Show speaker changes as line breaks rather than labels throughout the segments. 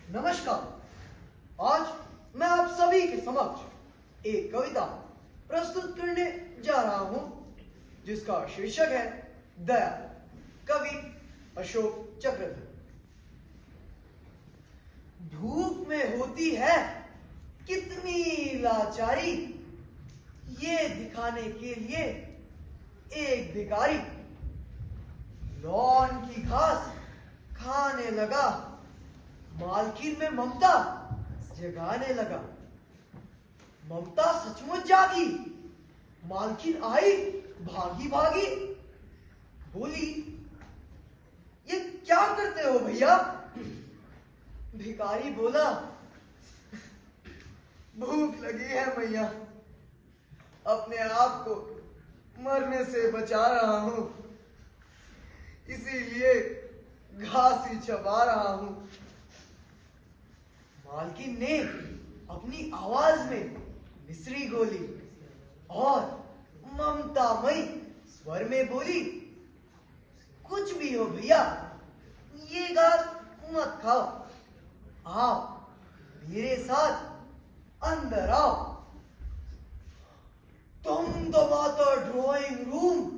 नमस्कार। आज मैं आप सभी के समक्ष एक कविता प्रस्तुत करने जा रहा हूं जिसका शीर्षक है दया, कवि अशोक चक्रधर। धूप में होती है कितनी लाचारी, ये दिखाने के लिए एक भिखारी लॉन की घास खाने लगा, मालकिन में ममता जगाने लगा। ममता सचमुच जागी, मालकिन आई भागी भागी, बोली ये क्या करते हो भैया? भिखारी बोला भूख लगी है भैया, अपने आप को मरने से बचा रहा हूं, इसीलिए घास ही चबा रहा हूं। मालकिन ने अपनी आवाज में मिश्री घोली और ममतामयी स्वर में बोली, कुछ भी हो भैया, ये घास मत खाओ, आओ मेरे साथ अंदर आओ। तुम दबाता ड्राइंग रूम,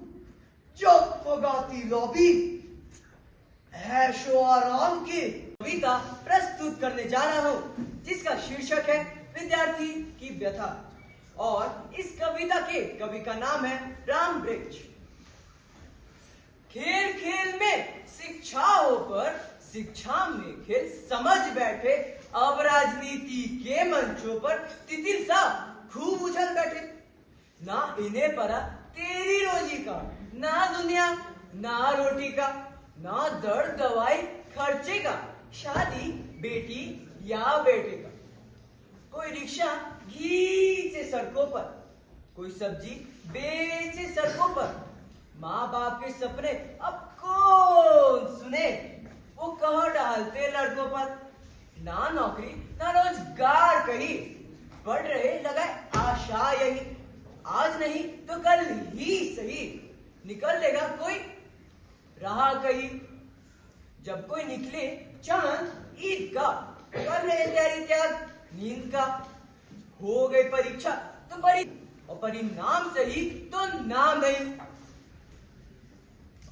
चकमगाती लॉबी, ऐशो आराम की कविता प्रस्तुत करने जा रहा हूं जिसका शीर्षक है विद्यार्थी की व्यथा। और इस कविता के कवि का नाम है राम वृक्ष। खेल खेल में शिक्षाओं पर शिक्षा में खेल समझ बैठे, अब राजनीति के मंचों पर तितिर सा खूब उछल बैठे। ना इन्हें परा तेरी रोजी का, ना दुनिया ना रोटी का, ना दर्द दवाई खर्चे का, शादी बेटी या बेटे का। कोई रिक्शा घीचे सड़कों पर, कोई सब्जी बेचे सड़कों पर। माँ बाप के सपने अब कौन सुने, वो कह डालते लड़कों पर। ना नौकरी ना रोजगार कहीं, बढ़ रहे लगाए आशा यही, आज नहीं तो कल ही सही निकल लेगा कोई रहा कहीं। जब कोई निकले चांद ईद का, कर रहे तैयारी त्याग नींद का। हो गई परीक्षा तो और परिणाम सही तो नाम नहीं।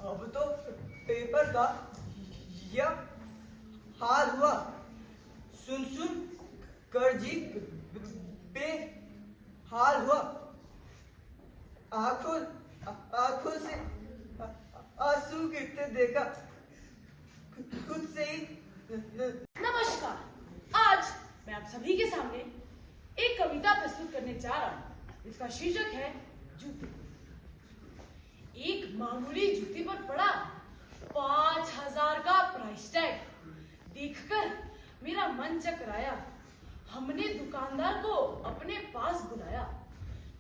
अब तो पेपर का यह हाल हुआ, सुन सुन कर जी बेहाल हुआ। आंखों से आंसू गिरते देखा खुद से ही।
नमस्कार, आज मैं आप सभी के सामने एक कविता प्रस्तुत करने जा रहा हूं। इसका शीर्षक है जूते। एक मामूली जूते पर पड़ा 5000 का प्राइस टैग देखकर मेरा मन चकराया। हमने दुकानदार को अपने पास बुलाया।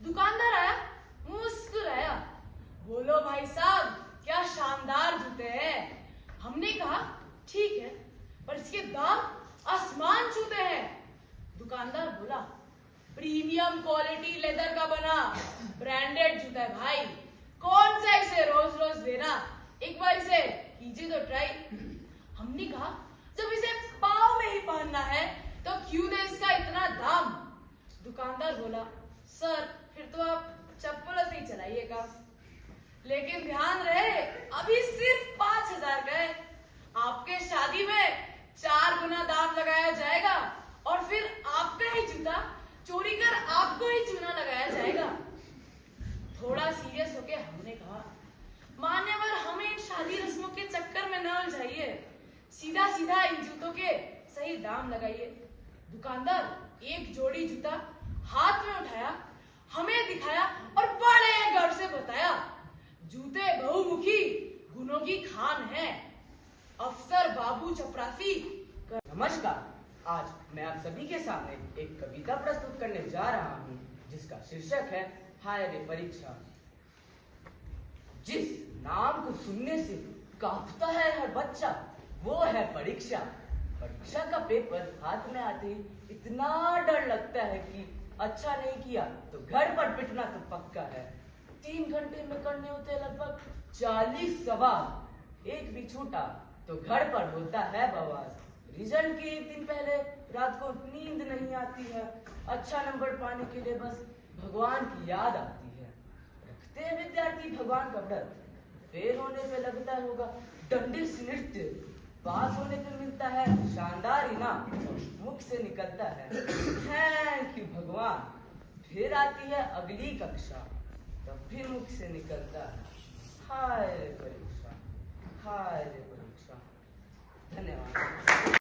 दुकानदार आया, मुस्कुराया, बोलो भाई साहब क्या शानदार जूते हैं। हमने कहा ठीक है, पर इसके दाम आसमान छूते हैं। दुकानदार बोला प्रीमियम क्वालिटी लेदर का बना ब्रांडेड जूता है भाई, कौन सा इसे रोज रोज लेना, एक बार इसे कीजिए तो ट्राई। हमने कहा जब इसे पाँव में ही पहनना है तो क्यों दे इसका इतना दाम। दुकानदार बोला सर फिर तो आप चप्पल से ही चलाइएगा, लेकिन ध्यान रहे अभी सिर्फ 5000 का है, आपके शादी में 4 गुना दाम लगाया जाएगा और फिर आपका ही जूता चोरी कर आपको ही चूना लगाया जाएगा। थोड़ा सीरियस होके हमने कहा मान्यवर हमें इन शादी रस्मों के चक्कर में न उलझाइए, सीधा सीधा इन जूतों के सही दाम लगाइए। दुकानदार एक जोड़ी जूता हाथ में उठाया, हमें दिखाया और बड़े गर्व से बताया जूते बहुमुखी गुणों की खान है, अफसर बाबू चपरासी।
नमस्कार, आज मैं आप सभी के सामने एक कविता प्रस्तुत करने जा रहा हूँ जिसका शीर्षक है हाय रे परीक्षा। जिस नाम को सुनने से कांपता है हर बच्चा, वो है परीक्षा। परीक्षा का पेपर हाथ में आते ही इतना डर लगता है कि अच्छा नहीं किया तो घर पर पिटना तो पक्का है। 3 घंटे में करने होते लगभग 40 सवाल, एक भी छूटा तो घर पर होता है बवाल। रिजल्ट के एक दिन पहले रात को नींद नहीं आती है। अच्छा नंबर पाने के लिए बस भगवान की याद आती है। रखते हैं विद्यार्थी भगवान का व्रत। फेल होने पे लगता होगा दंडिस नृत्य, पास होने पे मिलता है शानदार इनाम, मुख से निकलता है थैंक यू भगवान। फिर आती है अगली कक्षा, तब भी मुख से निकलता है हाय रे परीक्षा, हाय रे परीक्षा। धन्यवाद।